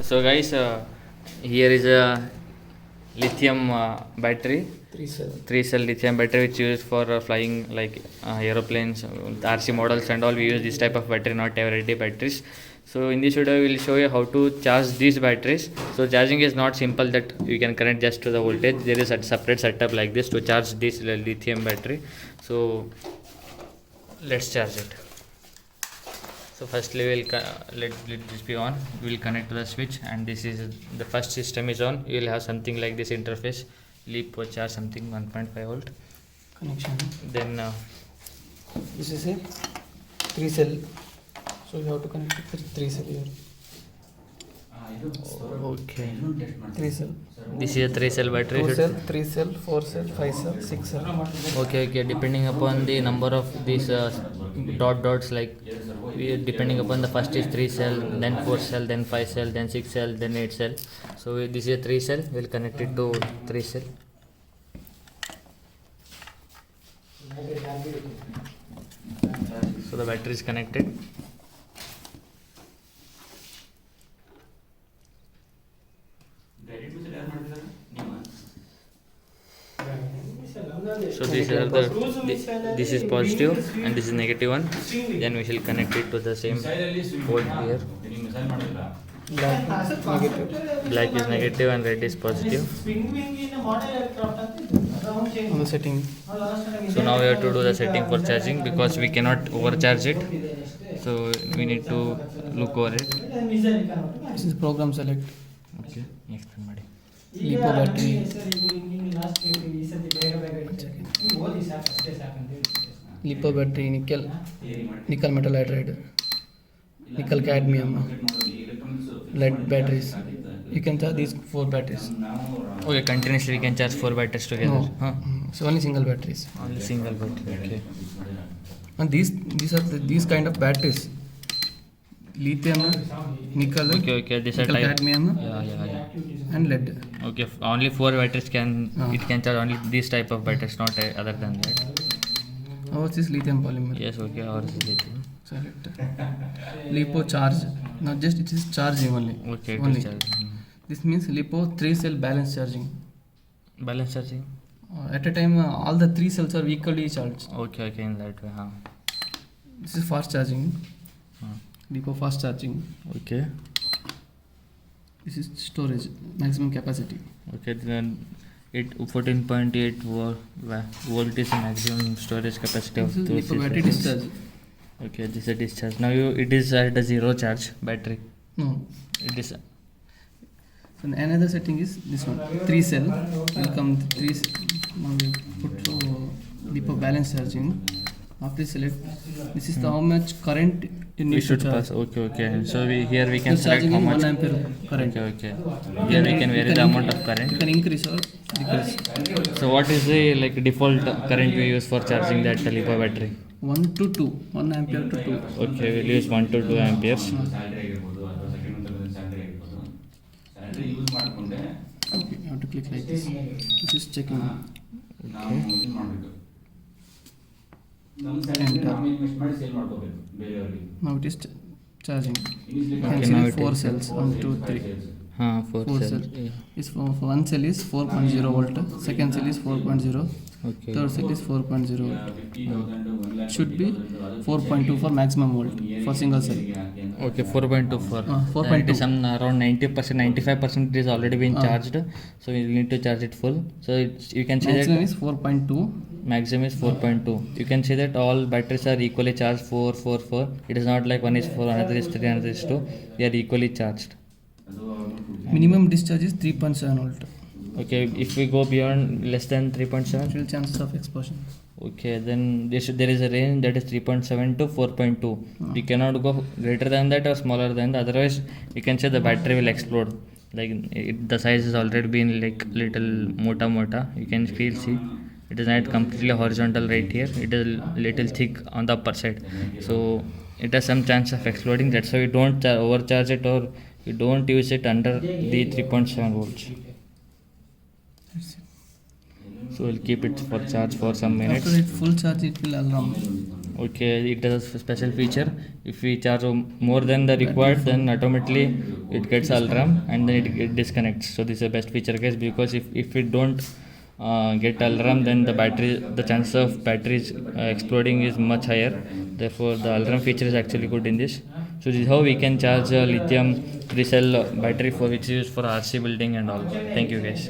So guys, here is a lithium battery, three cell lithium battery which used for flying like aeroplanes, RC models and all. We use this type of battery, not everyday batteries. So in this video we will show you how to charge these batteries. So charging is not simple that you can connect just to the voltage. There is a separate setup like this to charge this lithium battery. So let's charge it. So firstly we'll let this be on. We'll connect to the switch, and this is the first system is on. You'll have something like this interface, LiPo charge something 1.5 volt connection. then This is a 3 cell, so you have to connect it with 3 cell here. okay, 3 cell, this is a 3 cell battery. 2 cell, 3 cell, 4 cell, 5 cell, 6 cell. Okay, depending upon the number of these dots, like depending upon the first is 3 cell, then 4 cell, then 5 cell, then 6 cell, then 8 cell. So this is a 3 cell. We'll connect it to 3 cell. So the battery is connected. So these are this is positive and this is negative one. Then we shall connect it to the same port here. Black is negative and red is positive. On the setting. So now we have to do the setting for charging because we cannot overcharge it. So we need to look over it. This is program select. Okay, explain ಮಾಡಿ. LiPo battery. LiPo battery, nickel metal hydride, nickel cadmium, lead batteries. You can charge these 4 batteries. Okay, continuously we can charge 4 batteries together. No. So only single batteries. Only single battery. Okay. And these are these kind of batteries. Lithium, nickel, Okay. This are nickel type. cadmium, Yeah. and lead. Okay. Only 4 batteries can it can charge only this type of batteries, not other than that. Ours is lithium polymer. Yes. Okay. Ours is lithium. Select. LiPo charge. Not just it is charging only. Okay. It Only. is charging. This means LiPo 3 cell balance charging. Balance charging. At a time, all the 3 cells are equally charged. Okay. In that way. This is fast charging. Huh. LiPo fast charging. Okay. This is storage, maximum capacity. Okay. Then it 14.8 volt is the maximum storage capacity of This is those LiPo battery systems. discharge. Okay. This is a discharge. Now it is at a zero charge battery. No. It is. So another setting is this one. 3 cell. Will come 3. Now we put LiPo balance charging. After select, this is the how much current you need We to should charge. pass. Okay. So here we can So select charging how in much. 1 ampere current. Okay. Here we can vary the amount of You current. can increase or decrease. So what is the default current we use for charging that LiPo battery? 1 to 2. 1 ampere to 2. Okay, we'll use 1 to 2 amperes. Okay, you have to click like this. This is checking. Enter. Now it is charging. You can Okay, see now the it 4 is. cells. 1, 2, 3. 4 4 cell. cells. Is for one cell is 4.0 volt. Second cell is 4.0. Okay. Third cell is 4.0 volt. Should be 4.2 for maximum volt for single cell. Okay, 4.24. 4.2. It is some around 90%, 95% it is already been charged. So you need to charge it full. So you can see Maximum that is 4.2. maximum is 4.2. You can see that all batteries are equally charged 4, 4, 4. It is not like one is 4, another is 3, another is 2. They are equally charged. Minimum discharge is 3.7 volt. Okay, if we go beyond less than 3.7, Actual chances of explosion. okay, then there is a range that is 3.7 to 4.2. We cannot go greater than that or smaller than that. Otherwise, you can say the battery will explode. Like the size has already been like little mota. You can see it is not completely horizontal right here. It is little thick on the upper side. So it has some chance of exploding. That's why we don't overcharge it, or we don't use it under the 3.7 volts. So we'll keep it for charge for some minutes. After it full charge, it will alarm. Okay, it does a special feature. If we charge more than the required, then automatically it gets alarm and then it disconnects. So this is the best feature, guys, because if we don't get alarm, then the chances of batteries exploding is much higher. Therefore the alarm feature is actually good in this. So this is how we can charge a lithium 3 cell battery for which is used for RC building and all. Thank you, guys.